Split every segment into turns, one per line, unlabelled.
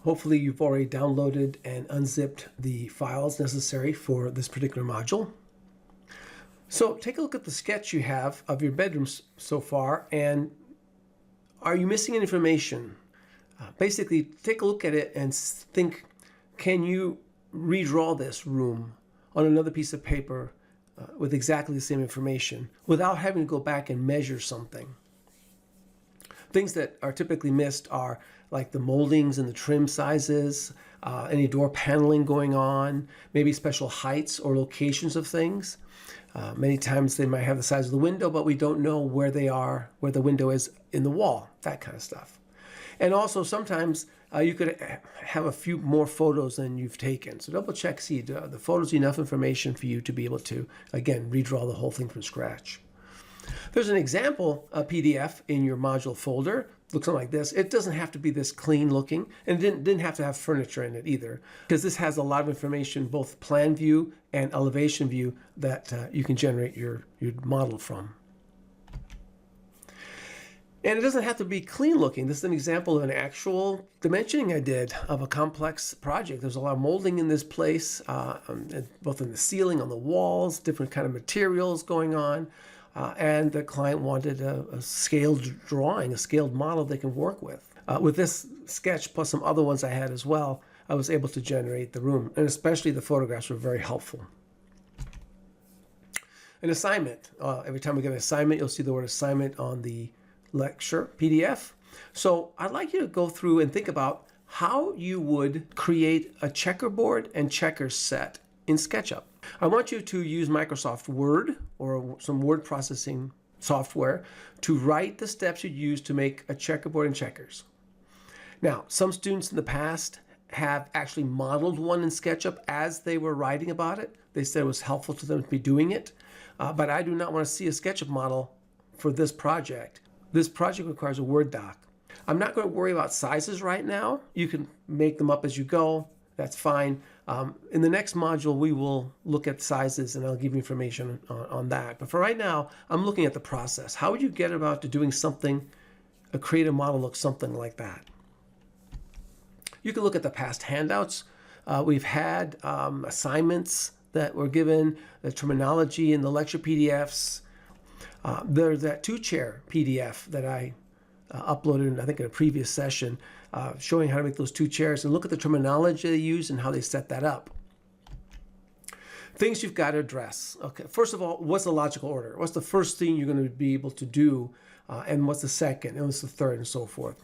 Hopefully you've already downloaded and unzipped the files necessary for this particular module. So take a look at the sketch you have of your bedrooms so far, and are you missing information? Basically, take a look at it and think, can you redraw this room on another piece of paper with exactly the same information without having to go back and measure something? Things that are typically missed are like the moldings and the trim sizes, any door paneling going on, maybe special heights or locations of things. Many times they might have the size of the window, but we don't know where they are, where the window is in the wall, that kind of stuff. And also sometimes you could have a few more photos than you've taken. So double check, see the photos enough information for you to be able to, again, redraw the whole thing from scratch. There's an example PDF in your module folder. Looks something like this. It doesn't have to be this clean looking, and it didn't have to have furniture in it either, because this has a lot of information, both plan view and elevation view, that you can generate your model from. And it doesn't have to be clean looking. This is an example of an actual dimensioning I did of a complex project. There's a lot of molding in this place, both in the ceiling, on the walls, different kind of materials going on. And the client wanted a scaled drawing, a scaled model they can work with. With this sketch, plus some other ones I had as well, I was able to generate the room, and especially the photographs were very helpful. An assignment. Every time we get an assignment, you'll see the word assignment on the lecture PDF. So I'd like you to go through and think about how you would create a checkerboard and checkers set in SketchUp. I want you to use Microsoft Word or some word processing software to write the steps you'd use to make a checkerboard and checkers. Now, some students in the past have actually modeled one in SketchUp as they were writing about it. They said it was helpful to them to be doing it, but I do not want to see a SketchUp model for this project. This project requires a Word doc. I'm not going to worry about sizes right now. You can make them up as you go. That's fine. In the next module, we will look at sizes, and I'll give you information on that. But for right now, I'm looking at the process. How would you get about to doing something, a creative model looks something like that? You can look at the past handouts. We've had assignments that were given, the terminology in the lecture PDFs. There's that two-chair PDF that I uploaded, I think, in a previous session, showing how to make those two chairs, and look at the terminology they use and how they set that up. Things you've got to address. Okay, first of all, what's the logical order? What's the first thing you're going to be able to do, and what's the second, and what's the third, and so forth.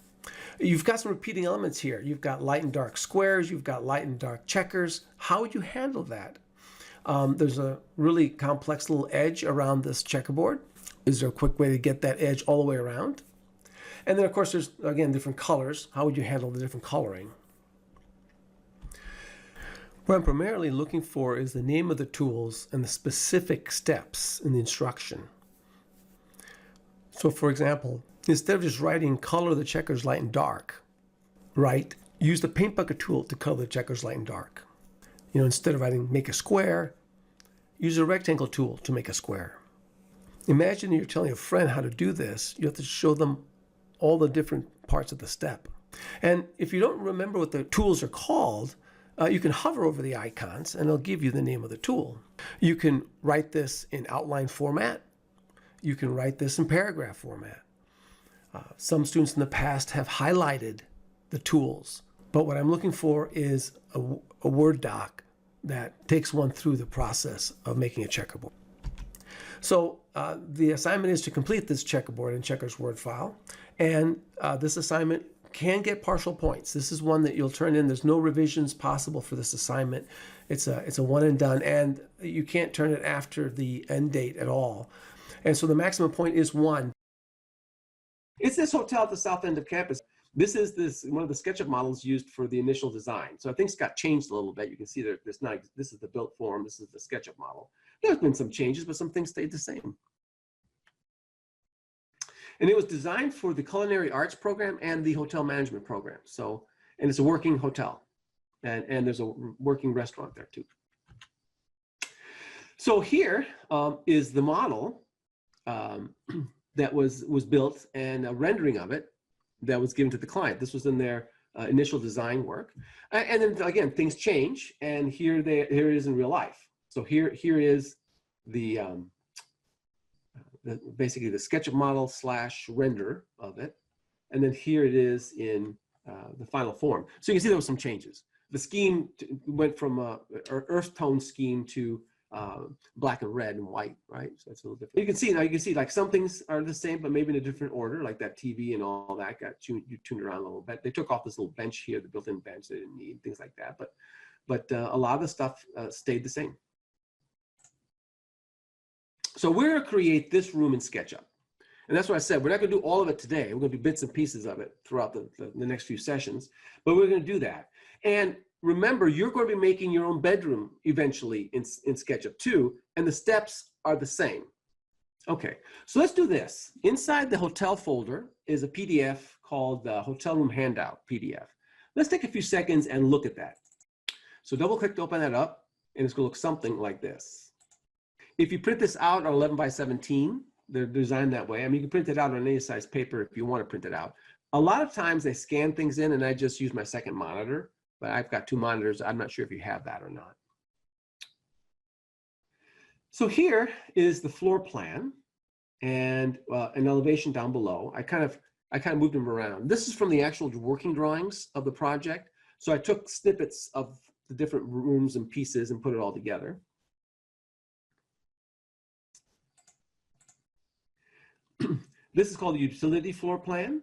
You've got some repeating elements here. You've got light and dark squares. You've got light and dark checkers. How would you handle that? There's a really complex little edge around this checkerboard. Is there a quick way to get that edge all the way around? And then, of course, there's, again, different colors. How would you handle the different coloring? What I'm primarily looking for is the name of the tools and the specific steps in the instruction. So, for example, instead of just writing color the checkers light and dark, use the paint bucket tool to color the checkers light and dark. Instead of writing make a square, use a rectangle tool to make a square. Imagine you're telling a friend how to do this. You have to show them all the different parts of the step. And if you don't remember what the tools are called, you can hover over the icons and it'll give you the name of the tool. You can write this in outline format. You can write this in paragraph format. Some students in the past have highlighted the tools, but what I'm looking for is a Word doc that takes one through the process of making a checkerboard. So the assignment is to complete this checkerboard and checkers Word file, and this assignment can get partial points. This is one that you'll turn in. There's no revisions possible for this assignment. It's a one and done, and you can't turn it after the end date at all. And so the maximum point is 1. It's this hotel at the south end of campus. This is one of the SketchUp models used for the initial design. So things got changed a little bit. You can see that this is the built form. This is the SketchUp model. There's been some changes, but some things stayed the same. And it was designed for the culinary arts program and the hotel management program. So, and it's a working hotel, and there's a working restaurant there too. So here is the model that was built, and a rendering of it that was given to the client. This was in their initial design work. And then again, things change, and here it is in real life. So here is the basically the SketchUp model / render of it. And then here it is in the final form. So you can see there was some changes. The scheme went from earth tone scheme to black and red and white, right? So that's a little different. You can see like some things are the same, but maybe in a different order, like that TV and all that got tuned around a little bit. They took off this little bench here, the built-in bench they didn't need, things like that. But a lot of the stuff stayed the same. So we're going to create this room in SketchUp. And that's what I said. We're not going to do all of it today. We're going to do bits and pieces of it throughout the next few sessions. But we're going to do that. And remember, you're going to be making your own bedroom eventually in SketchUp too. And the steps are the same. Okay, so let's do this. Inside the hotel folder is a PDF called the Hotel Room Handout PDF. Let's take a few seconds and look at that. So double click to open that up, and it's going to look something like this. If you print this out on 11 by 17, they're designed that way. I mean, you can print it out on any size paper if you want to print it out. A lot of times they scan things in, and I just use my second monitor, but I've got 2 monitors. I'm not sure if you have that or not. So here is the floor plan and an elevation down below. I kind of moved them around. This is from the actual working drawings of the project. So I took snippets of the different rooms and pieces and put it all together. This is called the utility floor plan.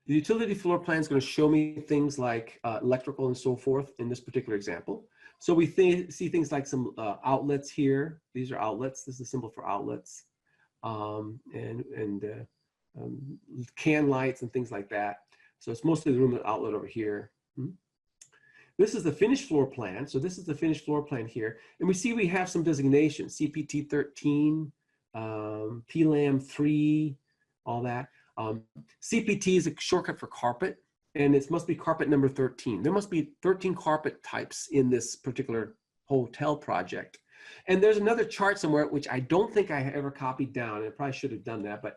The utility floor plan is going to show me things like electrical and so forth in this particular example. So we see things like some outlets here. These are outlets. This is a symbol for outlets. Can lights and things like that. So it's mostly the room outlet over here. This is the finished floor plan. So this is the finished floor plan here. And we see we have some designations, CPT 13, PLAM 3, all that. CPT is a shortcut for carpet, and it must be carpet number 13. There must be 13 carpet types in this particular hotel project. And there's another chart somewhere, which I don't think I ever copied down. I probably should have done that, but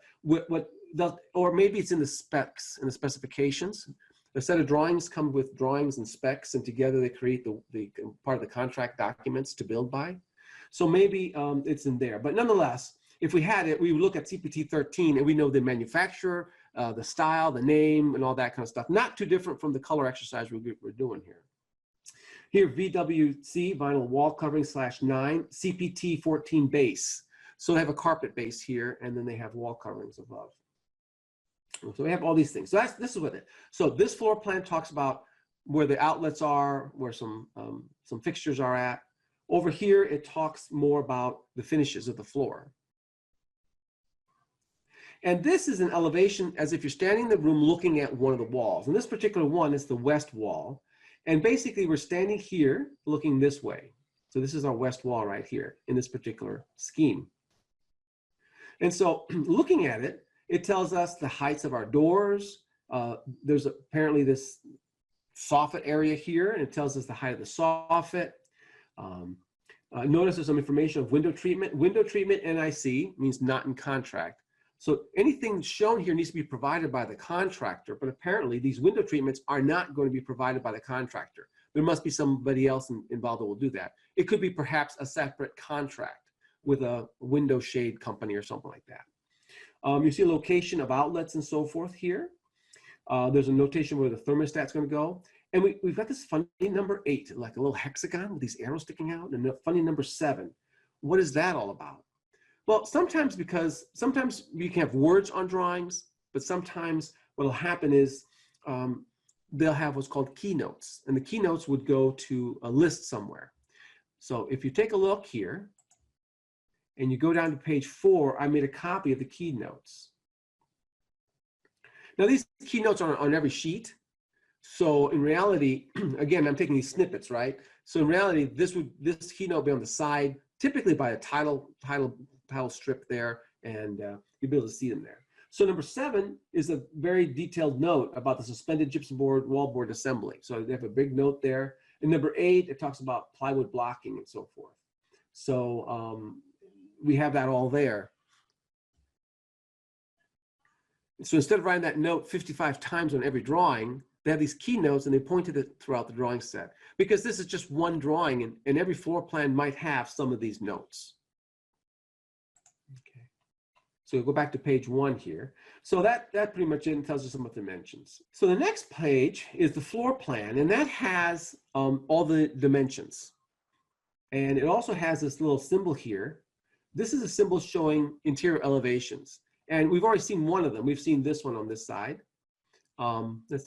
or maybe it's in the specs, in the specifications. A set of drawings come with drawings and specs, and together they create the part of the contract documents to build by. So maybe it's in there, but nonetheless, if we had it, we would look at CPT 13 and we know the manufacturer, the style, the name, and all that kind of stuff. Not too different from the color exercise we're doing here. Here, VWC, vinyl wall covering /9, CPT 14 base. So they have a carpet base here, and then they have wall coverings above. So we have all these things. So this is what it. So this floor plan talks about where the outlets are, where some fixtures are at. Over here, it talks more about the finishes of the floor. And this is an elevation as if you're standing in the room looking at one of the walls. And this particular one is the west wall. And basically, we're standing here looking this way. So this is our west wall right here in this particular scheme. And so looking at it, it tells us the heights of our doors. There's apparently this soffit area here, and it tells us the height of the soffit. Notice there's some information of window treatment. Window treatment, NIC, means not in contract. So anything shown here needs to be provided by the contractor, but apparently these window treatments are not going to be provided by the contractor. There must be somebody else involved that will do that. It could be perhaps a separate contract with a window shade company or something like that. You see a location of outlets and so forth here. There's a notation where the thermostat's going to go. And we've got this funny number 8, like a little hexagon with these arrows sticking out, and a funny number 7. What is that all about? Well, sometimes you can have words on drawings, but sometimes what will happen is they'll have what's called keynotes, and the keynotes would go to a list somewhere. So if you take a look here, and you go down to page 4, I made a copy of the keynotes. Now these keynotes are on every sheet. So in reality, again, I'm taking these snippets, right? So in reality, this keynote will be on the side, typically by a title strip there, and you'll be able to see them there. So number 7 is a very detailed note about the suspended gypsum board wallboard assembly. So they have a big note there. And number 8, it talks about plywood blocking and so forth. So we have that all there. So instead of writing that note 55 times on every drawing, they have these keynotes and they point to it throughout the drawing set, because this is just one drawing, and every floor plan might have some of these notes. Okay. So we'll go back to page 1 here. So that pretty much tells us some of the dimensions. So the next page is the floor plan, and that has all the dimensions. And it also has this little symbol here. This is a symbol showing interior elevations. And we've already seen one of them. We've seen this one on this side. Let's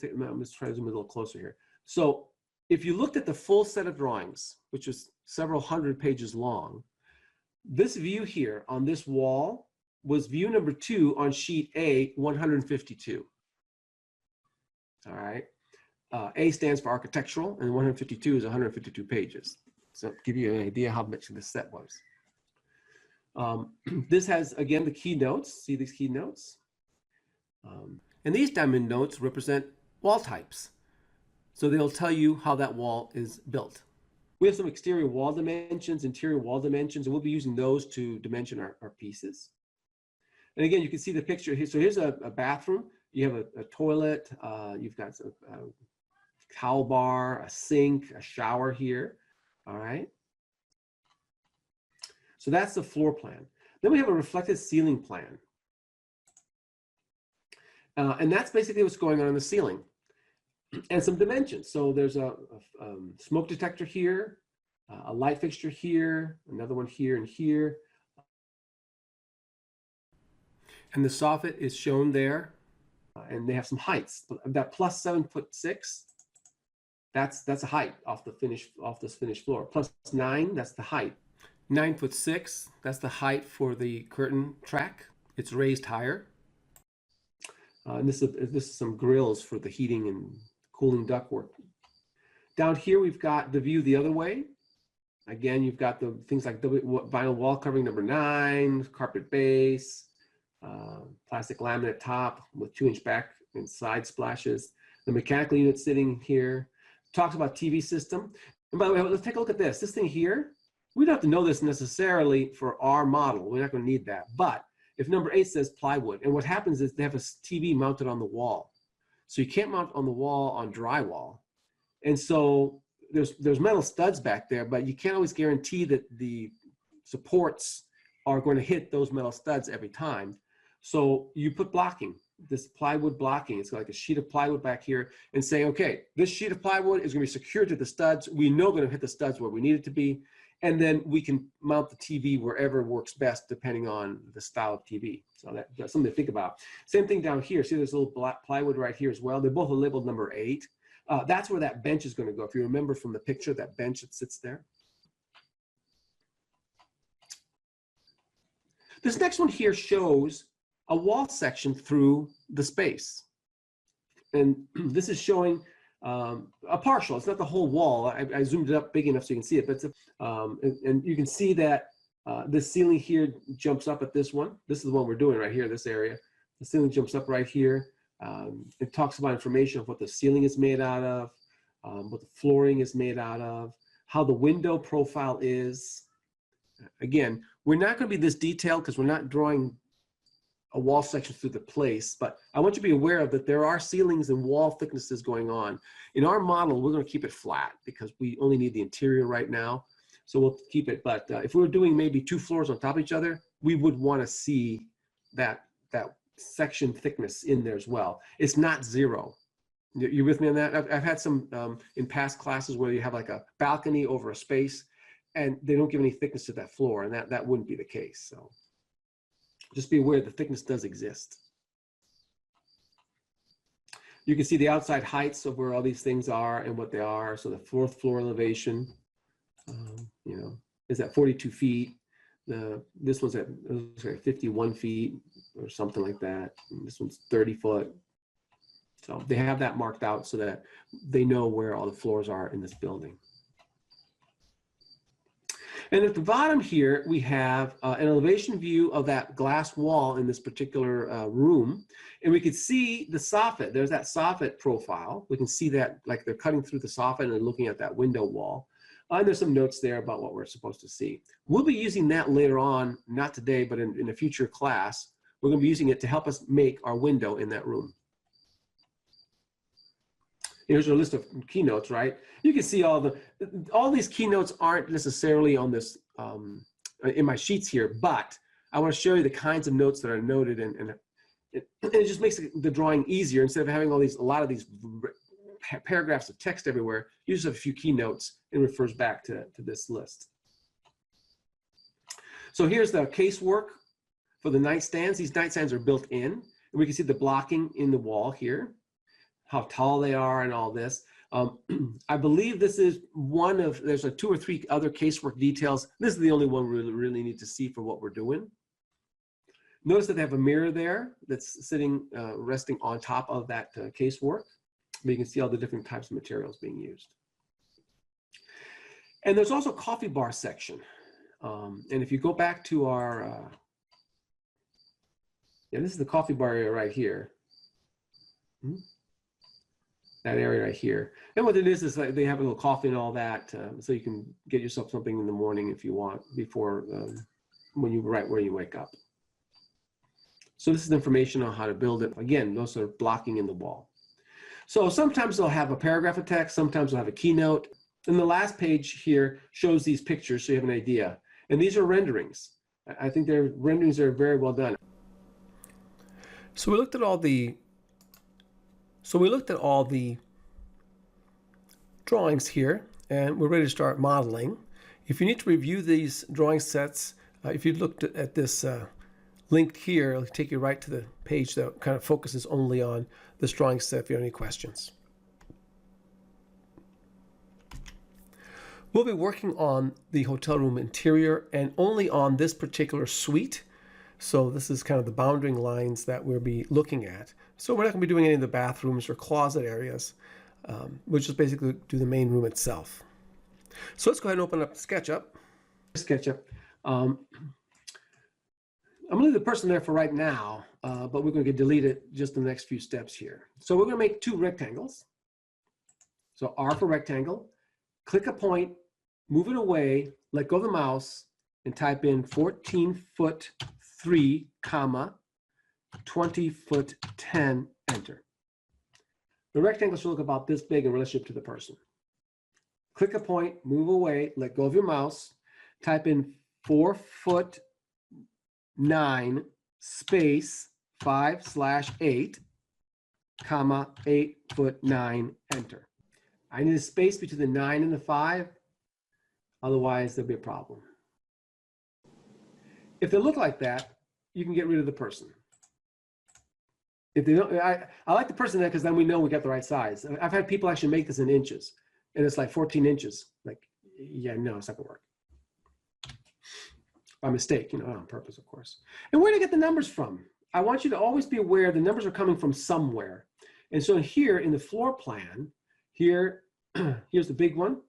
try to zoom a little closer here. So if you looked at the full set of drawings, which is several hundred pages long, this view here on this wall was view number 2 on sheet A, 152. All right. A stands for architectural, and 152 is 152 pages. So to give you an idea how much this set was. This has, again, the keynotes. See these keynotes? And these diamond notes represent wall types. So they'll tell you how that wall is built. We have some exterior wall dimensions, interior wall dimensions, and we'll be using those to dimension our pieces. And again, you can see the picture here. So here's a bathroom. You have a toilet. You've got a towel bar, a sink, a shower here. All right. So that's the floor plan. Then we have a reflected ceiling plan. And that's basically what's going on in the ceiling. And some dimensions. So there's a smoke detector here, a light fixture here, another one here and here. And the soffit is shown there. And they have some heights. That plus 7'6", that's a height off this finished floor. Plus 9, that's the height. 9'6", that's the height for the curtain track. It's raised higher. And this is some grills for the heating and cooling ductwork. Down here, we've got the view the other way. Again, you've got the things like vinyl wall covering number 9, carpet base, plastic laminate top with 2-inch back and side splashes. The mechanical unit sitting here. Talks about TV system. And by the way, let's take a look at this. This thing here, we don't have to know this necessarily for our model. We're not going to need that. But if number 8 says plywood, and what happens is they have a TV mounted on the wall. So you can't mount on the wall on drywall. And so there's metal studs back there, but you can't always guarantee that the supports are going to hit those metal studs every time. So you put blocking, this plywood blocking. It's like a sheet of plywood back here, and saying, okay, this sheet of plywood is going to be secured to the studs. We know we're going to hit the studs where we need it to be. And then we can mount the TV wherever works best, depending on the style of TV. So that's something to think about. Same thing down here. See, there's a little black plywood right here as well. They're both labeled number 8. That's where that bench is going to go. If you remember from the picture, that bench that sits there. This next one here shows a wall section through the space. And this is showing a partial. It's not the whole wall. I zoomed it up big enough so you can see it. But and you can see that this ceiling here jumps up at this one. This is the one we're doing right here, this area. The ceiling jumps up right here. It talks about information of what the ceiling is made out of, what the flooring is made out of, how the window profile is. Again, we're not going to be this detailed because we're not drawing a wall section through the place, but I want you to be aware of that there are ceilings and wall thicknesses going on. In our model, we're going to keep it flat because we only need the interior right now. So we'll keep it, but if we were doing maybe 2 floors on top of each other, we would want to see that section thickness in there as well. It's not 0. You with me on that? I've had some in past classes where you have like a balcony over a space and they don't give any thickness to that floor, and that wouldn't be the case. So just be aware the thickness does exist. You can see the outside heights of where all these things are and what they are. So the 4th floor elevation, you know, is at 42 feet. This one's at 51 feet or something like that. And this one's 30 foot. So they have that marked out so that they know where all the floors are in this building. And at the bottom here, we have an elevation view of that glass wall in this particular room. And we can see the soffit. There's that soffit profile. We can see that like they're cutting through the soffit and looking at that window wall. And there's some notes there about what we're supposed to see. We'll be using that later on, not today, but in a future class. We're going to be using it to help us make our window in that room. Here's our list of keynotes, right? You can see all these keynotes aren't necessarily on this, in my sheets here, but I want to show you the kinds of notes that are noted, and it just makes the drawing easier. Instead of having a lot of these paragraphs of text everywhere, you just have a few keynotes and refers back to this list. So here's the casework for the nightstands. These nightstands are built in, and we can see the blocking in the wall here, how tall they are and all this. I believe this is one of, there's 2 or 3 other casework details. This is the only one we really need to see for what we're doing. Notice that they have a mirror there that's sitting, resting on top of that casework. You can see all the different types of materials being used. And there's also a coffee bar section. And if you go back to our, this is the coffee bar area right here. That area right here. And what it is like they have a little coffee and all that, so you can get yourself something in the morning if you want, before, right where you wake up. So this is information on how to build it. Again, those are blocking in the wall. So sometimes they'll have a paragraph of text, sometimes they'll have a keynote. And the last page here shows these pictures so you have an idea. And these are renderings. I think their renderings are very well done. So we looked at all the drawings here, and we're ready to start modeling. If you need to review these drawing sets, if you looked at this link here, it'll take you right to the page that kind of focuses only on this drawing set if you have any questions. We'll be working on the hotel room interior and only on this particular suite. So this is kind of the bounding lines that we'll be looking at. So we're not going to be doing any of the bathrooms or closet areas. We'll just basically do the main room itself. So let's go ahead and open up SketchUp. I'm going to leave the person there for right now, but we're going to delete it just in the next few steps here. So we're going to make 2 rectangles. So R for rectangle. Click a point, move it away, let go of the mouse, and type in 14'3", 20'10", enter. The rectangle should look about this big in relationship to the person. Click a point, move away, let go of your mouse, type in 4'9", space 5/8, 8'9", enter. I need a space between the 9 and the 5, otherwise there'll be a problem. If they look like that, you can get rid of the person. If they don't, I like the person there because then we know we got the right size. I've had people actually make this in inches, and it's like 14 inches. Like, yeah, no, it's not gonna work. By mistake, not on purpose, of course. And where to get the numbers from? I want you to always be aware the numbers are coming from somewhere. And so here in the floor plan, here's the big one.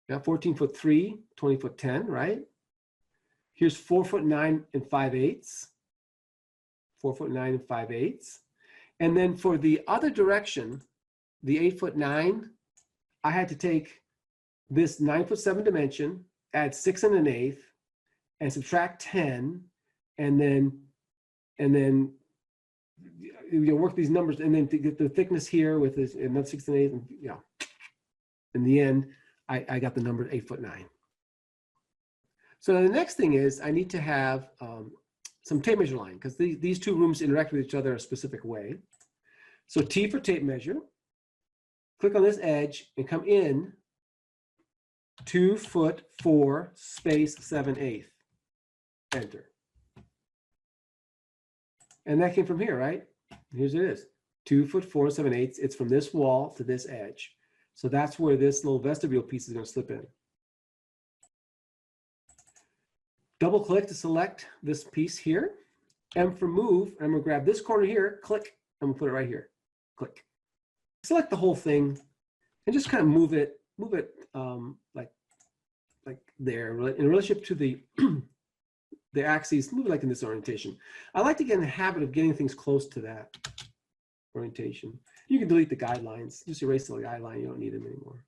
Got 14'3", 20'10", right? Here's 4'9" and 5/8. 4'9" and 5/8. And then for the other direction, the 8'9", I had to take this 9'7" dimension, add 6 1/8, and subtract 10, and then work these numbers, and then to get the thickness here with this another 6 1/8, and in the end, I got the number 8'9". So now the next thing is I need to have some tape measure line, because these 2 rooms interact with each other a specific way. So T for tape measure, click on this edge and come in 2'4", space 7/8, enter. And that came from here, right? Here's it is, 2'4", 7/8. It's from this wall to this edge. So that's where this little vestibule piece is going to slip in. Double click to select this piece here. M for move, I'm going to grab this corner here, click, I'm going to put it right here, click. Select the whole thing and just kind of move it like there in relationship to the the axes, move it like in this orientation. I like to get in the habit of getting things close to that orientation. You can delete the guidelines, just erase the guideline, you don't need them anymore.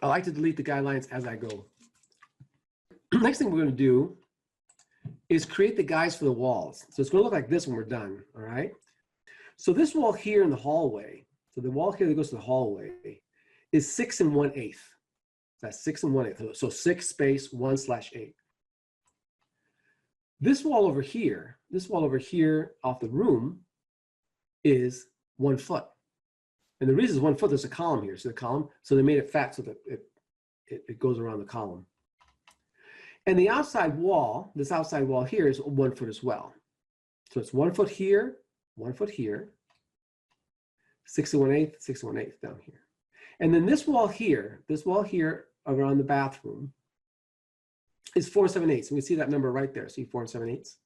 I like to delete the guidelines as I go. Next thing we're going to do is create the guides for the walls. So it's going to look like this when we're done, all right? So this wall here in the hallway, so the wall here that goes to the hallway, is 6 1/8. That's 6 1/8. So 6 space 1/8. This wall over here off the room is 1 foot. And the reason it's 1 foot, there's a column here. So the column, so they made it fat so that it goes around the column. And the outside wall, this outside wall here is 1 foot as well. So it's 1 foot here, 1 foot here, 6 1/8, 6 1/8 down here. And then this wall here around the bathroom is 4 7/8. And we see that number right there. See 4 7/8.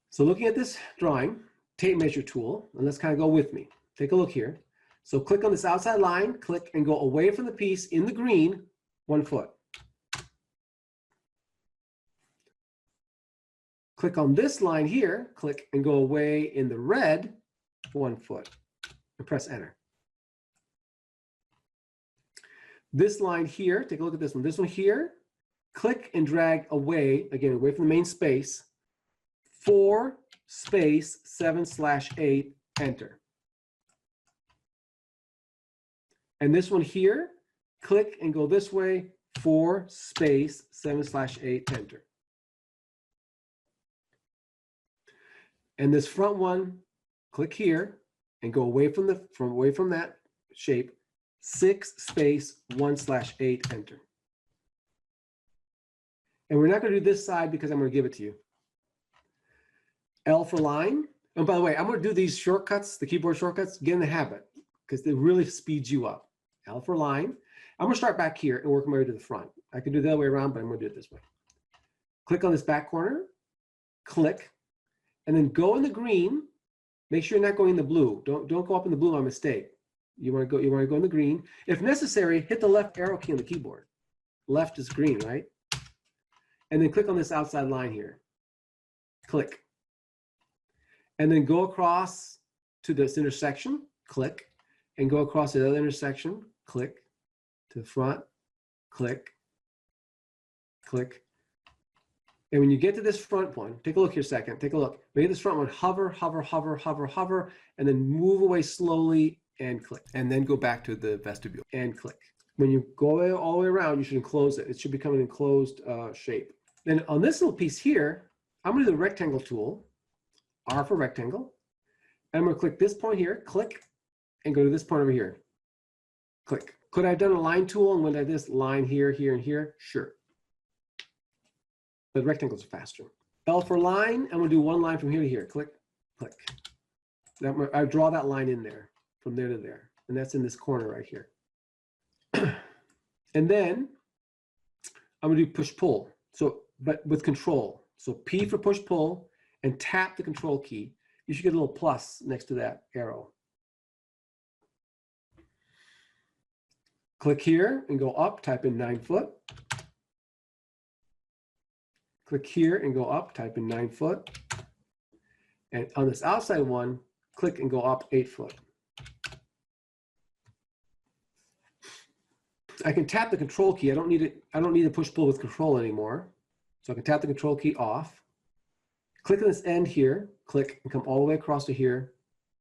So looking at this drawing, tape measure tool, and let's kind of go with me. Take a look here. So click on this outside line, click and go away from the piece in the green, 1 foot. Click on this line here, click and go away in the red, 1 foot, and press enter. This line here, take a look at this one. This one here, click and drag away, again, away from the main space, 4 space 7/8, enter. And this one here, click and go this way, 4 space 7/8, enter. And this front one, click here and go away from that shape, 6 space 1/8, enter. And we're not going to do this side because I'm going to give it to you. L for line. And by the way, I'm going to do these shortcuts, the keyboard shortcuts, get in the habit because they really speed you up. L for line. I'm going to start back here and work my way to the front. I can do it the other way around, but I'm going to do it this way. Click on this back corner, click, and then go in the green. Make sure you're not going in the blue. Don't go up in the blue by mistake. You want to go in the green. If necessary, hit the left arrow key on the keyboard. Left is green, right? And then click on this outside line here. Click. And then go across to this intersection, click, and go across the other intersection, click, to the front, click, click. And when you get to this front one, take a look here a second, take a look. When you get this front one, hover, hover, hover, hover, hover, and then move away slowly and click. And then go back to the vestibule and click. When you go all the way around, you should enclose it. It should become an enclosed shape. Then on this little piece here, I'm gonna do the rectangle tool, R for rectangle. And I'm gonna click this point here, click, and go to this point over here. Click. Could I have done a line tool and went like this line here, here, and here? Sure. But rectangles are faster. L for line, I'm gonna do one line from here to here. Click, click. I draw that line in there, from there to there. And that's in this corner right here. And then I'm gonna do push-pull. So, but with control. So P for push-pull and tap the control key. You should get a little plus next to that arrow. Click here and go up, type in 9 foot. Click here and go up, type in 9 foot. And on this outside one, click and go up 8 foot. I can tap the control key. I don't need to push pull with control anymore. So I can tap the control key off. Click on this end here, click, and come all the way across to here,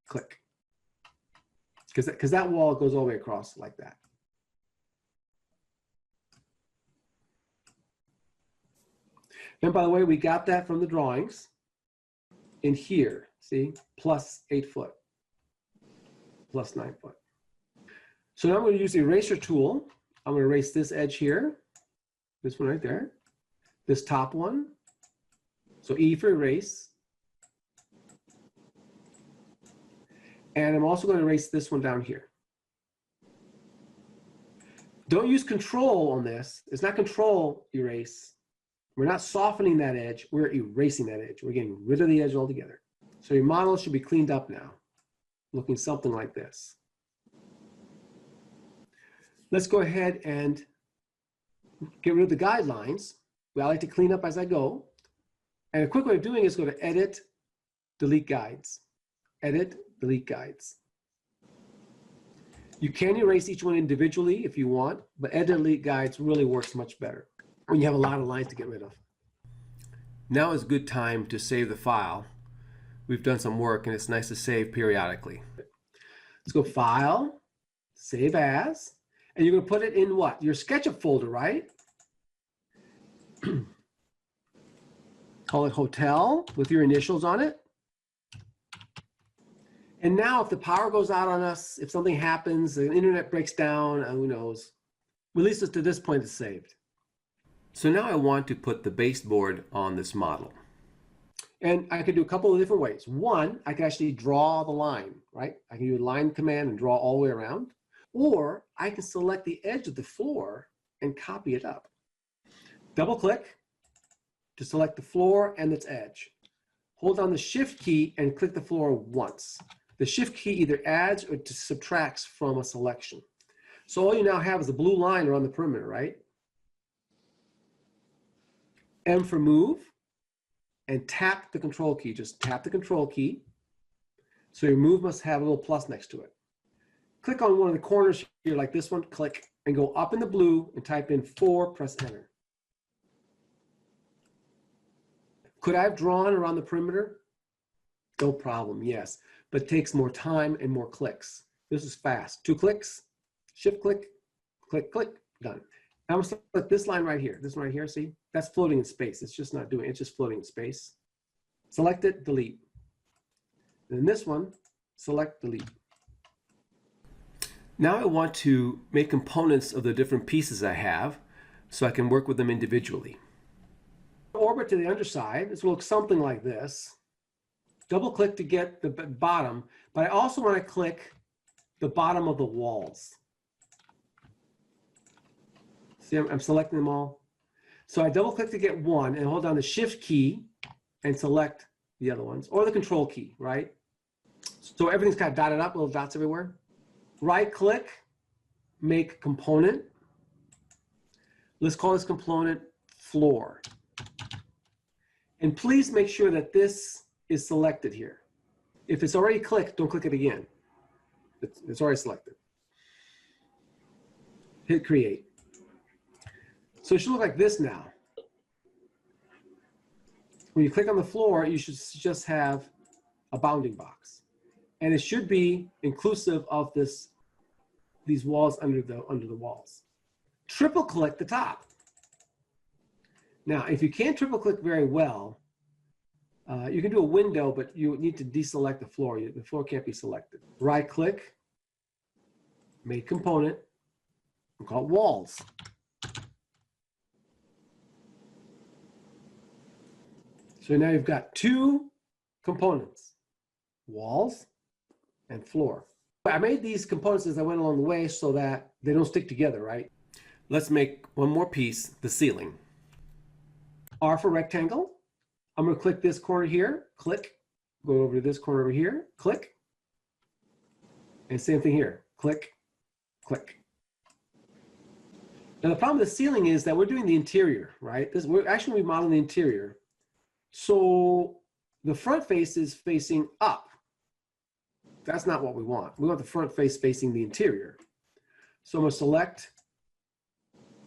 click. Because that wall goes all the way across like that. And by the way, we got that from the drawings in here, see, plus 8 foot, plus 9 foot. So now I'm going to use the eraser tool. I'm going to erase this edge here, this one right there, this top one. So E for erase. And I'm also going to erase this one down here. Don't use control on this. It's not control erase. We're not softening that edge. We're erasing that edge. We're getting rid of the edge altogether. So your model should be cleaned up now, looking something like this. Let's go ahead and get rid of the guidelines. I like to clean up as I go. And a quick way of doing it is go to Edit, Delete Guides. Edit, Delete Guides. You can erase each one individually if you want, but Edit, Delete Guides really works much better when you have a lot of lines to get rid of. Now is a good time to save the file. We've done some work and it's nice to save periodically. Let's go File, Save As, and you're going to put it in what? Your SketchUp folder, right? Call it Hotel with your initials on it. And now if the power goes out on us, if something happens, the internet breaks down, who knows, at least to this point it's saved. So now I want to put the baseboard on this model. And I could do a couple of different ways. One, I can actually draw the line, right? I can do a line command and draw all the way around. Or I can select the edge of the floor and copy it up. Double click to select the floor and its edge. Hold down the Shift key and click the floor once. The Shift key either adds or subtracts from a selection. So all you now have is a blue line around the perimeter, right? M for move, and tap the Control key. Just tap the Control key. So your move must have a little plus next to it. Click on one of the corners here, like this one, click, and go up in the blue and type in 4, press Enter. Could I have drawn around the perimeter? No problem, yes, but it takes more time and more clicks. This is fast. 2 clicks, Shift click, click, click, done. Now I'm going to select this line right here. This one right here, see? That's floating in space. It's just not doing it. It's just floating in space. Select it, delete. And then this one, select, delete. Now I want to make components of the different pieces I have so I can work with them individually. Orbit to the underside. This will look something like this. Double click to get the bottom, but I also want to click the bottom of the walls. See, I'm selecting them all. So I double click to get one and hold down the Shift key and select the other ones, or the Control key, right? So everything's kind of dotted up, little dots everywhere. Right click, make component. Let's call this component floor. And please make sure that this is selected here. If it's already clicked, don't click it again. It's already selected. Hit create. So it should look like this now. When you click on the floor, you should just have a bounding box. And it should be inclusive of these walls under the walls. Triple click the top. Now, if you can't triple click very well, you can do a window, but you need to deselect the floor. The floor can't be selected. Right click, make component, and call it walls. So now you've got 2 components, walls and floor. I made these components as I went along the way so that they don't stick together, right? Let's make one more piece, the ceiling. R for rectangle. I'm going to click this corner here, click, go over to this corner over here, click, and same thing here, click, click. Now the problem with the ceiling is that we're doing the interior, right? We're actually remodeling the interior. So the front face is facing up. That's not what we want. We want the front face facing the interior. So I'm going to select,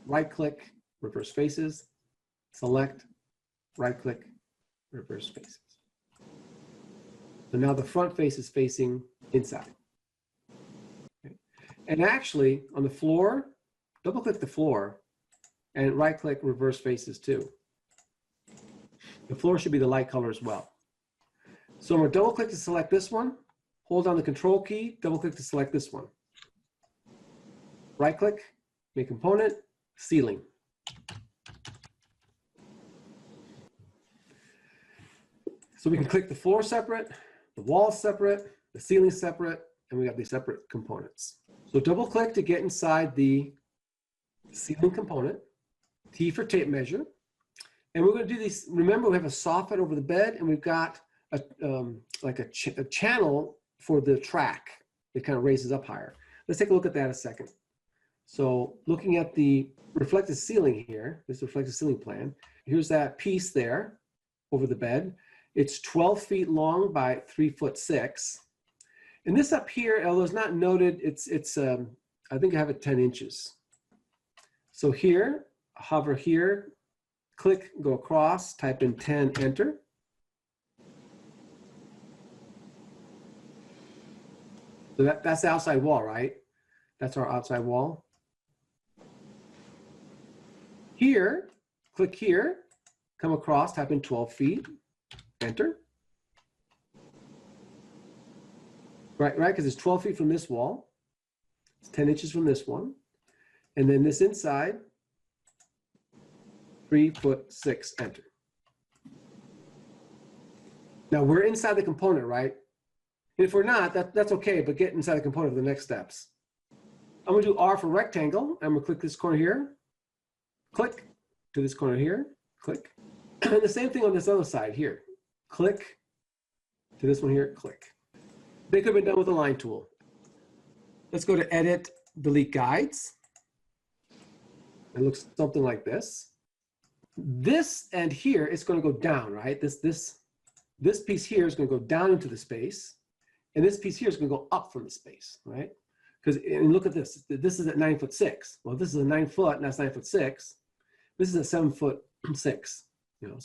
right click, reverse faces, select, right click, reverse faces. So now the front face is facing inside. Okay. And actually on the floor, double click the floor and right click reverse faces too. The floor should be the light color as well. So I'm going to double click to select this one, hold down the Control key, double click to select this one. Right click, make component, ceiling. So we can click the floor separate, the walls separate, the ceiling separate, and we got these separate components. So double click to get inside the ceiling component, T for tape measure. And we're going to do these. Remember, we have a soffit over the bed, and we've got a channel for the track that kind of raises up higher. Let's take a look at that a second. So looking at the reflective ceiling here, this reflective ceiling plan, here's that piece there over the bed. It's 12 feet long by 3'6". And this up here, although it's not noted, I think I have it 10 inches. So here, hover here, click, go across, type in 10, enter. So that's the outside wall, right? That's our outside wall. Here, click here, come across, type in 12 feet, enter. Right, because it's 12 feet from this wall. It's 10 inches from this one. And then this inside, 3'6", enter. Now we're inside the component, right? And if we're not, that's okay, but get inside the component for the next steps. I'm gonna do R for rectangle. I'm gonna click this corner here, click to this corner here, click. And the same thing on this other side here. Click to this one here, click. They could have been done with the line tool. Let's go to edit, delete guides. It looks something like this. This end here is going to go down, right? This piece here is going to go down into the space, and this piece here is going to go up from the space, right? Because, and look at this. This is at 9'6". Well, this is a 9 foot, and that's 9'6". This is a 7'6", you know.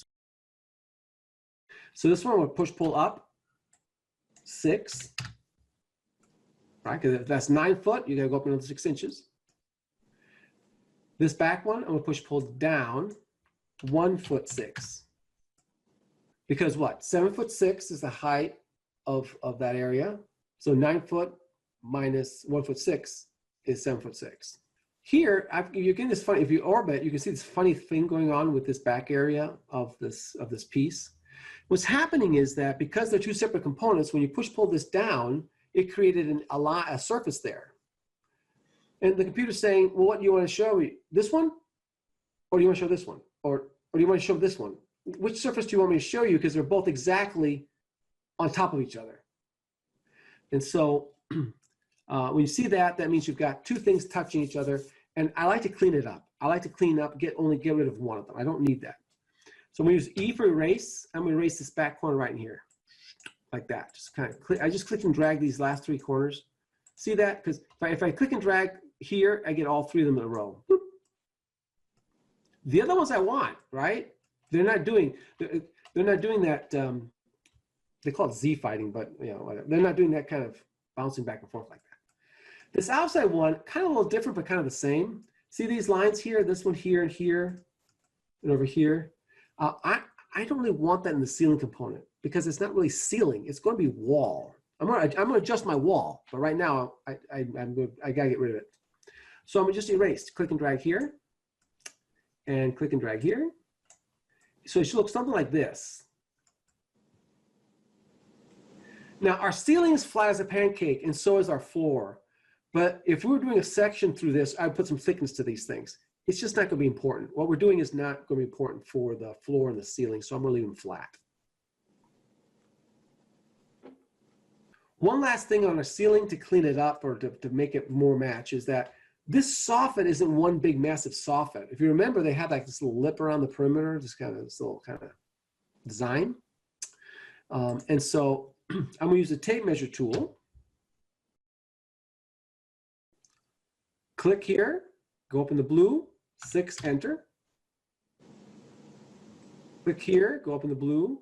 So this one will push pull up 6, right? Because if that's 9 foot, you got to go up another 6 inches. This back one, I'm gonna push pull down 1'6". Because what? 7'6" is the height of that area. So 9 foot minus 1'6" is 7'6". Here, you're getting this funny, if you orbit, you can see this funny thing going on with this back area of this piece. What's happening is that because they're two separate components, when you push pull this down, it created a surface there. And the computer's saying, well, what do you want to show me? This one? Or do you want to show this one? Or do you want to show this one? Which surface do you want me to show you? Because they're both exactly on top of each other. And so when you see that, that means you've got two things touching each other. And I like to clean it up. I like to clean up, only get rid of one of them. I don't need that. So I'm going to use E for erase. I'm going to erase this back corner right in here. Like that. Just kind of click. I just click and drag these last 3 corners. See that? Because if I click and drag here, I get all 3 of them in a row. Boop. The other ones I want, right? They're not doing that. They call it Z fighting, but you know, whatever. They're not doing that kind of bouncing back and forth like that. This outside one, kind of a little different, but kind of the same. See these lines here? This one here and here, and over here. I don't really want that in the ceiling component because it's not really ceiling. It's going to be wall. I'm gonna adjust my wall, but right now I gotta get rid of it. So I'm gonna just erase. Click and drag here, and click and drag here. So it should look something like this. Now our ceiling is flat as a pancake, and so is our floor. But if we were doing a section through this, I'd put some thickness to these things. It's just not going to be important. What we're doing is not going to be important for the floor and the ceiling, so I'm going to leave them flat. One last thing on a ceiling to clean it up or to make it more match is that this soffit isn't one big massive soffit. If you remember, they had like this little lip around the perimeter, just kind of this little kind of design. And so I'm going to use the tape measure tool. Click here, go up in the blue, 6, enter. Click here, go up in the blue,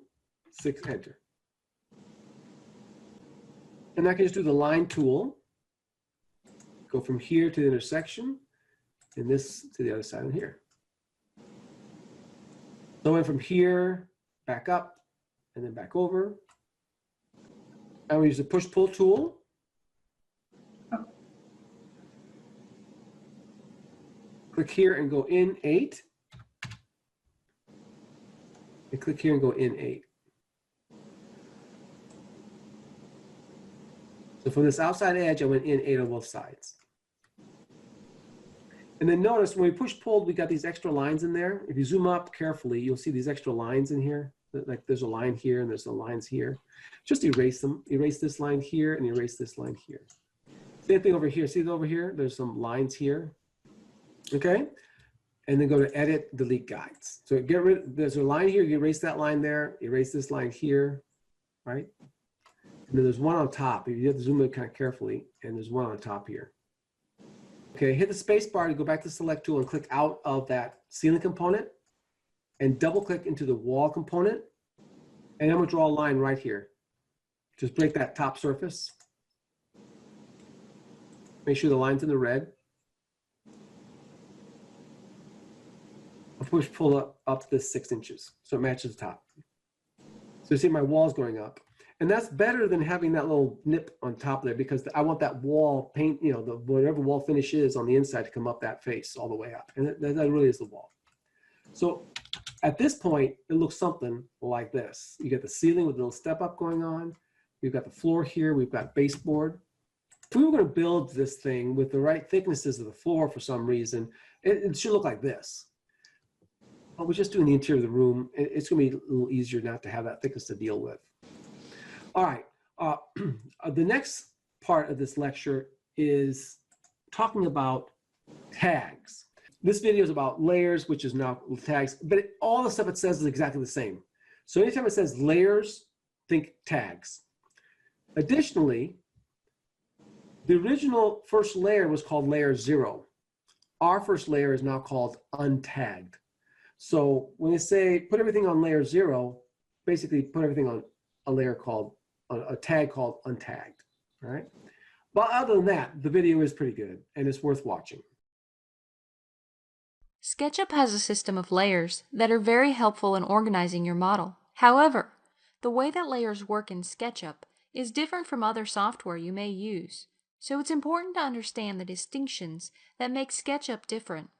6, enter. And I can just do the line tool, go from here to the intersection, and this to the other side of here. So I went from here, back up, and then back over. I will use the push-pull tool. Click here and go in 8. And click here and go in 8. So from this outside edge, I went in 8 on both sides. And then notice when we push pulled, we got these extra lines in there. If you zoom up carefully, you'll see these extra lines in here. Like there's a line here and there's the lines here. Just erase them. Erase this line here and erase this line here. Same thing over here. See over here? There's some lines here. Okay, and then go to edit, delete guides. So get rid, there's a line here, you erase that line there, erase this line here, right? And then there's one on top. You have to zoom in kind of carefully, and there's one on top here. Okay, hit the space bar to go back to the select tool and click out of that ceiling component and double click into the wall component. And I'm gonna draw a line right here. Just break that top surface. Make sure the line's in the red. I'll pull up to this 6 inches so it matches the top. So you see my wall's going up. And that's better than having that little nip on top there, because I want that wall paint, you know, whatever wall finish is on the inside to come up that face all the way up. And that really is the wall. So at this point, it looks something like this. You get the ceiling with a little step up going on. We've got the floor here. We've got baseboard. If we were going to build this thing with the right thicknesses of the floor for some reason, it should look like this. But we're just doing the interior of the room. It's going to be a little easier not to have that thickness to deal with. All right. The next part of this lecture is talking about tags. This video is about layers, which is now tags, but all the stuff it says is exactly the same. So anytime it says layers, think tags. Additionally, the original first layer was called layer 0. Our first layer is now called untagged. So when they say put everything on layer 0, basically put everything on a layer called, a tag called untagged, all right? But other than that, the video is pretty good and it's worth watching.
SketchUp has a system of layers that are very helpful in organizing your model. However, the way that layers work in SketchUp is different from other software you may use, so it's important to understand the distinctions that make SketchUp different.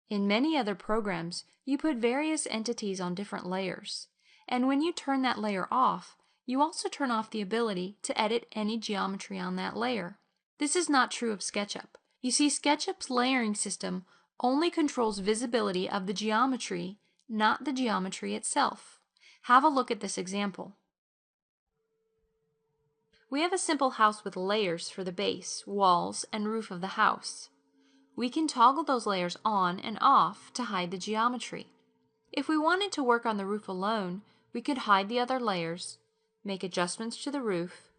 In many other programs, you put various entities on different layers, and when you turn that layer off, you also turn off the ability to edit any geometry on that layer. This is not true of SketchUp. You see, SketchUp's layering system only controls visibility of the geometry, not the geometry itself. Have a look at this example. We have a simple house with layers for the base, walls, and roof of the house. We can toggle those layers on and off to hide the geometry. If we wanted to work on the roof alone, we could hide the other layers, make adjustments to the roof,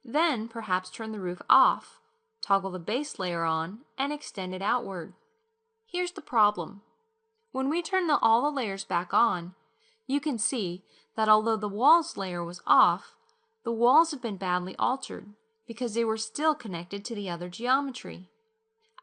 then perhaps turn the roof off, toggle the base layer on, and extend it outward. Here's the problem. When we turn all the layers back on, you can see that although the walls layer was off, the walls have been badly altered because they were still connected to the other geometry.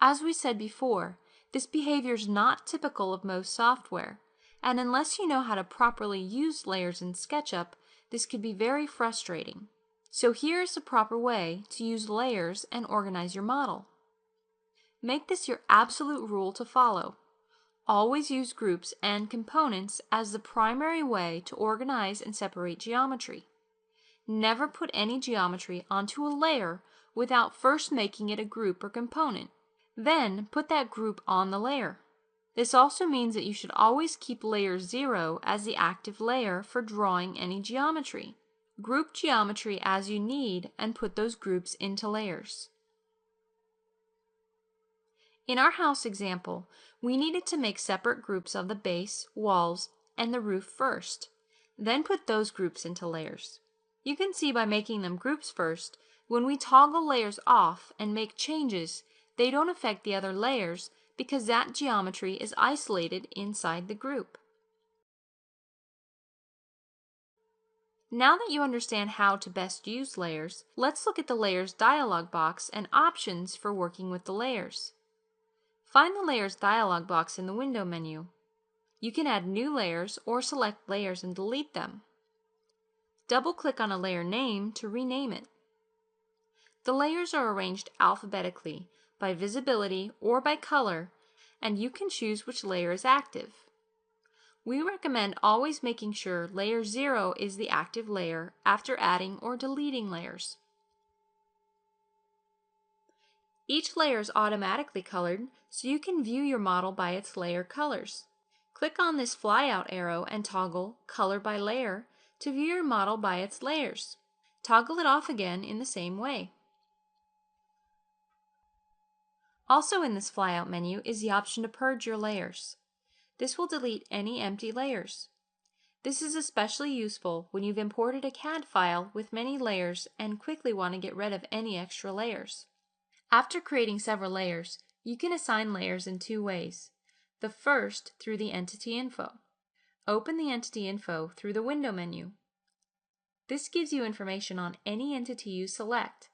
As we said before, this behavior is not typical of most software, and unless you know how to properly use layers in SketchUp, this could be very frustrating. So here is the proper way to use layers and organize your model. Make this your absolute rule to follow. Always use groups and components as the primary way to organize and separate geometry. Never put any geometry onto a layer without first making it a group or component. Then put that group on the layer. This also means that you should always keep layer 0 as the active layer for drawing any geometry. Group geometry as you need and put those groups into layers. In our house example, we needed to make separate groups of the base, walls, and the roof first, then put those groups into layers. You can see by making them groups first, when we toggle layers off and make changes, they don't affect the other layers because that geometry is isolated inside the group. Now that you understand how to best use layers, let's look at the Layers dialog box and options for working with the layers. Find the Layers dialog box in the Window menu. You can add new layers or select layers and delete them. Double-click on a layer name to rename it. The layers are arranged alphabetically, by visibility or by color, and you can choose which layer is active. We recommend always making sure layer 0 is the active layer after adding or deleting layers. Each layer is automatically colored, so you can view your model by its layer colors. Click on this flyout arrow and toggle Color by Layer to view your model by its layers. Toggle it off again in the same way. Also in this flyout menu is the option to purge your layers. This will delete any empty layers. This is especially useful when you've imported a CAD file with many layers and quickly want to get rid of any extra layers. After creating several layers, you can assign layers in two ways. The first, through the Entity Info. Open the Entity Info through the Window menu. This gives you information on any entity you select,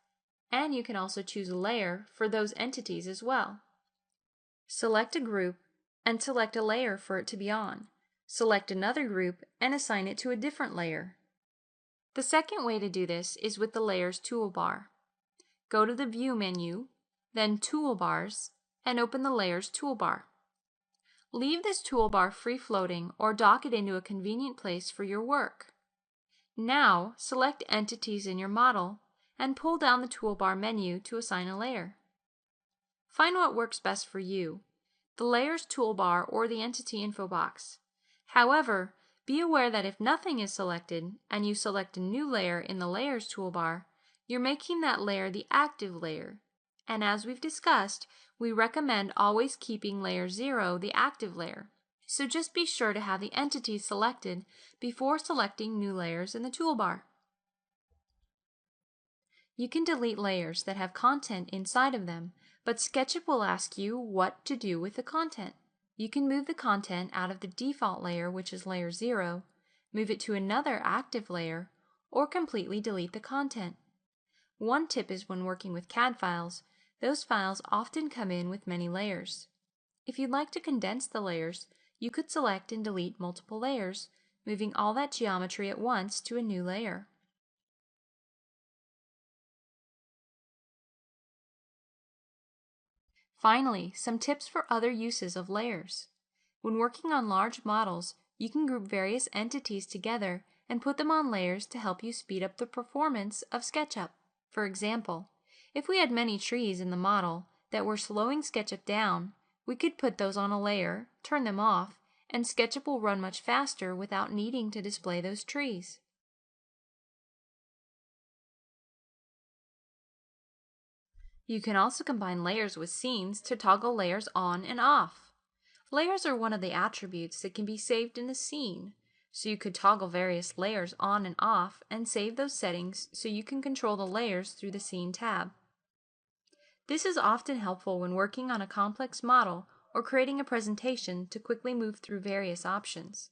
and you can also choose a layer for those entities as well. Select a group and select a layer for it to be on. Select another group and assign it to a different layer. The second way to do this is with the Layers toolbar. Go to the View menu, then Toolbars, and open the Layers toolbar. Leave this toolbar free-floating or dock it into a convenient place for your work. Now, select entities in your model and pull down the toolbar menu to assign a layer. Find what works best for you, the Layers toolbar or the Entity info box. However, be aware that if nothing is selected and you select a new layer in the Layers toolbar, you're making that layer the active layer. And as we've discussed, we recommend always keeping layer 0 the active layer. So just be sure to have the entity selected before selecting new layers in the toolbar. You can delete layers that have content inside of them, but SketchUp will ask you what to do with the content. You can move the content out of the default layer, which is layer 0, move it to another active layer, or completely delete the content. One tip is when working with CAD files, those files often come in with many layers. If you'd like to condense the layers, you could select and delete multiple layers, moving all that geometry at once to a new layer. Finally, some tips for other uses of layers. When working on large models, you can group various entities together and put them on layers to help you speed up the performance of SketchUp. For example, if we had many trees in the model that were slowing SketchUp down, we could put those on a layer, turn them off, and SketchUp will run much faster without needing to display those trees. You can also combine layers with scenes to toggle layers on and off. Layers are one of the attributes that can be saved in a scene, so you could toggle various layers on and off and save those settings so you can control the layers through the Scene tab. This is often helpful when working on a complex model or creating a presentation to quickly move through various options.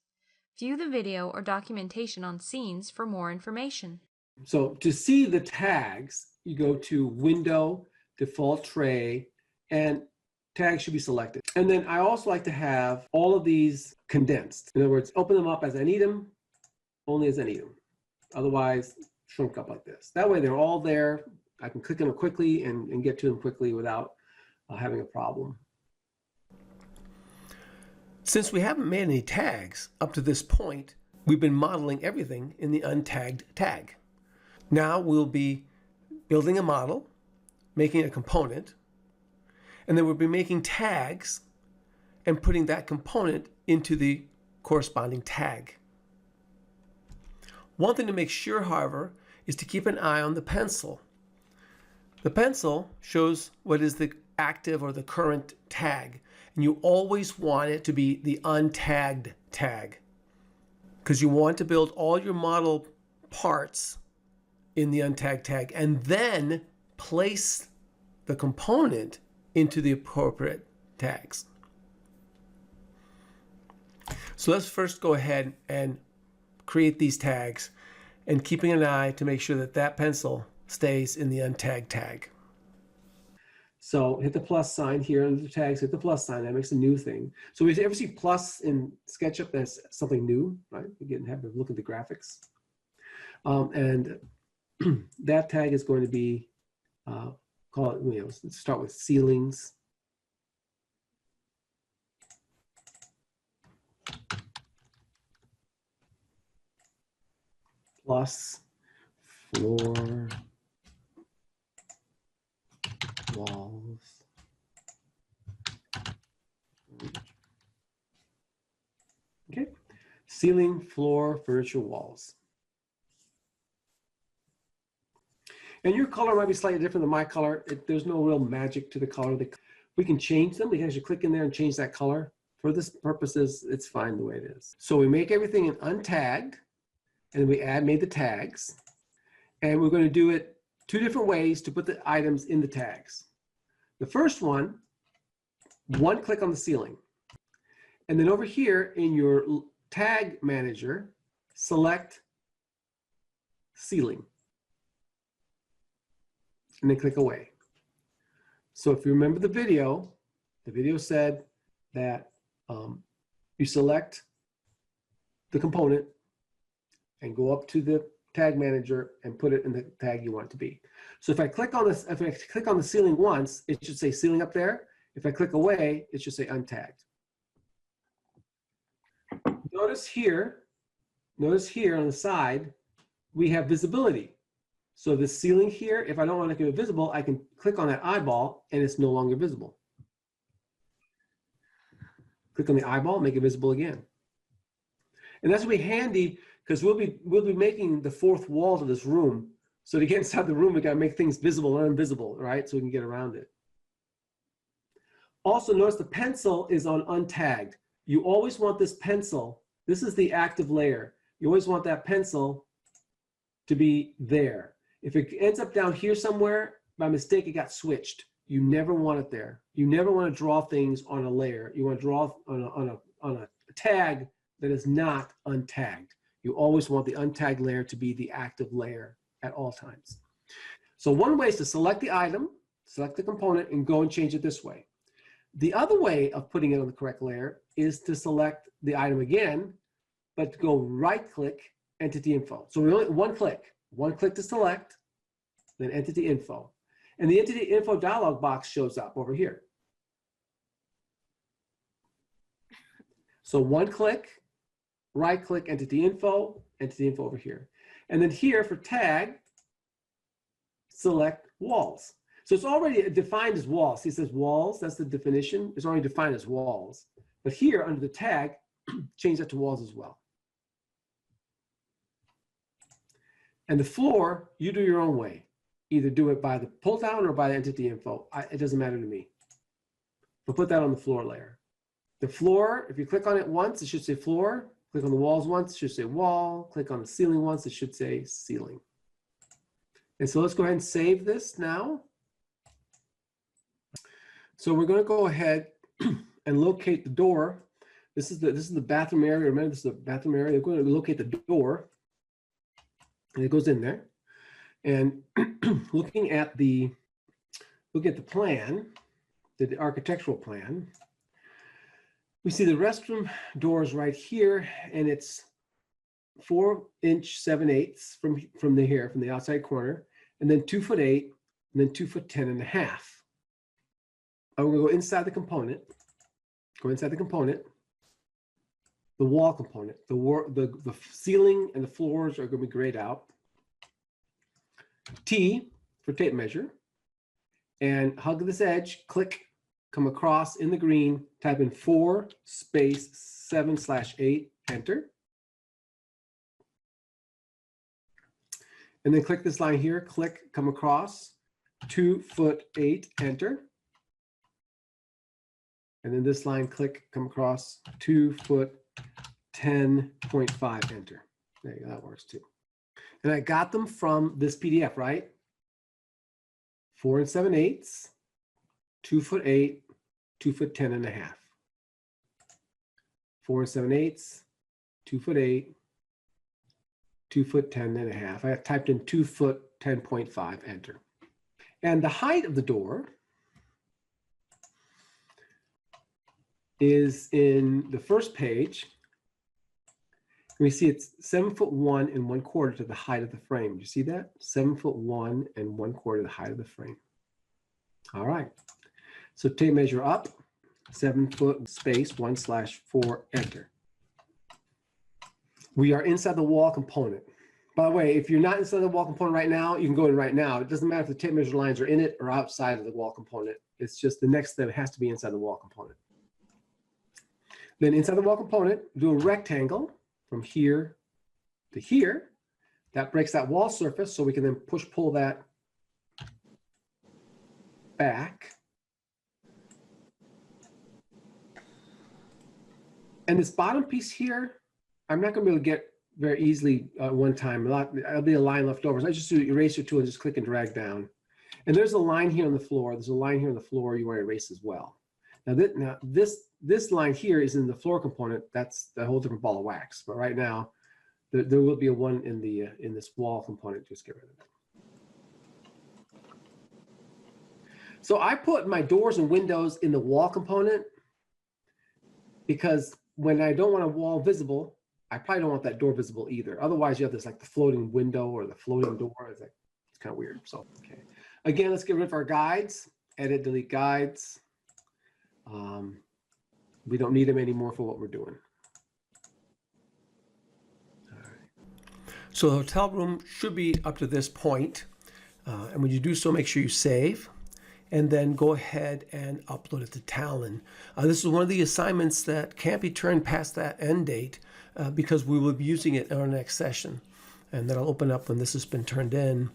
View the video or documentation on scenes for more information.
So to see the tags, you go to Window, Default Tray, and tags should be selected. And then I also like to have all of these condensed. In other words, open them up as I need them, only as I need them. Otherwise, shrunk up like this. That way they're all there. I can click on them quickly and get to them quickly without having a problem. Since we haven't made any tags up to this point, we've been modeling everything in the untagged tag. Now we'll be building a model, making a component, and then we'll be making tags and putting that component into the corresponding tag. One thing to make sure, however, is to keep an eye on the pencil. The pencil shows what is the active or the current tag, and you always want it to be the untagged tag because you want to build all your model parts in the untagged tag and then place the component into the appropriate tags. So let's first go ahead and create these tags and keeping an eye to make sure that that pencil stays in the untagged tag. So hit the plus sign here under the tags, hit the plus sign, that makes a new thing. So if you ever see plus in SketchUp, that's something new, right? Again, have a look at the graphics. And that tag is going to be, call it, let's start with ceilings. Plus floor, walls. Okay, ceiling, floor, furniture, walls. And your color might be slightly different than my color. There's no real magic to the color. We can change them. We can actually click in there and change that color. For this purposes, it's fine the way it is. So we make everything in untagged, and we made the tags. And we're going to do it two different ways to put the items in the tags. The first one click on the ceiling. And then over here in your tag manager, select ceiling. and then click away. So if you remember the video said that you select the component and go up to the tag manager and put it in the tag you want it to be. So if I click on this, if I click on the ceiling once, it should say ceiling up there. If I click away, it should say untagged. Notice here on the side, we have visibility. So the ceiling here, if I don't want to make it visible, I can click on that eyeball and it's no longer visible. Click on the eyeball, make it visible again. And that's really handy because we'll be making the fourth wall to this room. So to get inside the room, we got to make things visible and invisible, right? So we can get around it. Also notice the pencil is on untagged. You always want this pencil. This is the active layer. You always want that pencil to be there. If it ends up down here somewhere, by mistake, it got switched. You never want it there. You never want to draw things on a layer. You want to draw on a tag that is not untagged. You always want the untagged layer to be the active layer at all times. So one way is to select the item, select the component, and go and change it this way. The other way of putting it on the correct layer is to select the item again, but to go right-click Entity Info. So we only one click to select, then Entity Info. And the Entity Info dialog box shows up over here. So one click, right-click Entity Info over here. And then here for tag, select walls. So it's already defined as walls. See, it says walls, that's the definition. It's already defined as walls. But here under the tag, change that to walls as well. And the floor, you do your own way. Either do it by the pull down or by the Entity Info. It doesn't matter to me. But put that on the floor layer. The floor, if you click on it once, it should say floor. Click on the walls once, it should say wall. Click on the ceiling once, it should say ceiling. And so let's go ahead and save this now. So we're going to go ahead and locate the door. This is the bathroom area. Remember, this is the bathroom area. We're going to locate the door, and it goes in there. And looking at the plan, the architectural plan, we see the restroom doors right here, and it's 4" 7/8 from the outside corner, and then 2'8", and then 2'10½. I'm going to go inside the component. Go inside the component. The wall component. The ceiling and the floors are going to be grayed out. T for tape measure. And hug this edge. Click. Come across in the green. Type in 4 space 7/8. Enter. And then click this line here. Click. Come across. 2'8". Enter. And then this line, click, come across 2'10.5", enter. There you go, that works too. And I got them from this PDF, right? 4 7/8, 2'8", 2'10½. 4 7/8, 2'8", 2'10½. I typed in 2'10.5", enter. And the height of the door is in the first page. We see it's 7'1" 1/4 to the height of the frame. Do you see that? 7'1" 1/4 the height of the frame. All right. So tape measure up, 7 foot space 1/4, enter. We are inside the wall component. By the way, if you're not inside the wall component right now, you can go in right now. It doesn't matter if the tape measure lines are in it or outside of the wall component. It's just the next step has to be inside the wall component. Then inside the wall component, do a rectangle from here to here. That breaks that wall surface, so we can then pull that back. And this bottom piece here, I'm not going to be able to get very easily one time. There'll be a line left over. So I just do eraser tool and just click and drag down. And there's a line here on the floor. There's a line here on the floor you want to erase as well. Now this line here is in the floor component. That's a whole different ball of wax. But right now, there will be a one in this wall component. Just get rid of it. So I put my doors and windows in the wall component because when I don't want a wall visible, I probably don't want that door visible either. Otherwise, you have this like the floating window or the floating door. It's like, it's kind of weird. So, okay. Again, let's get rid of our guides. Edit, delete guides. We don't need them anymore for what we're doing. All right. So the hotel room should be up to this point. And when you do so, make sure you save. And then go ahead and upload it to Talon. This is one of the assignments that can't be turned past that end date because we will be using it in our next session. And that'll open up when this has been turned in.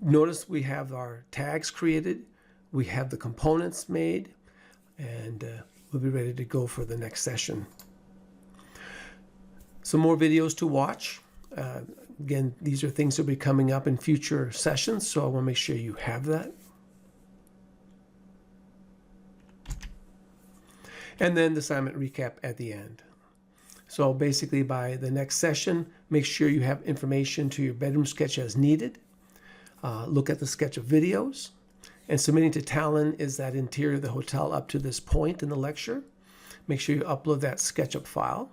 Notice we have our tags created. We have the components made. And we'll be ready to go for the next session. Some more videos to watch. Again, these are things that will be coming up in future sessions, so I want to make sure you have that. And then the assignment recap at the end. So basically by the next session, make sure you have information to your bedroom sketch as needed. Look at the SketchUp videos. And submitting to Talon is that interior of the hotel up to this point in the lecture. Make sure you upload that SketchUp file.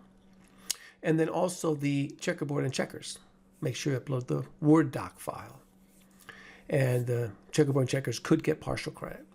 And then also the checkerboard and checkers. Make sure you upload the Word doc file. And checkerboard and checkers could get partial credit.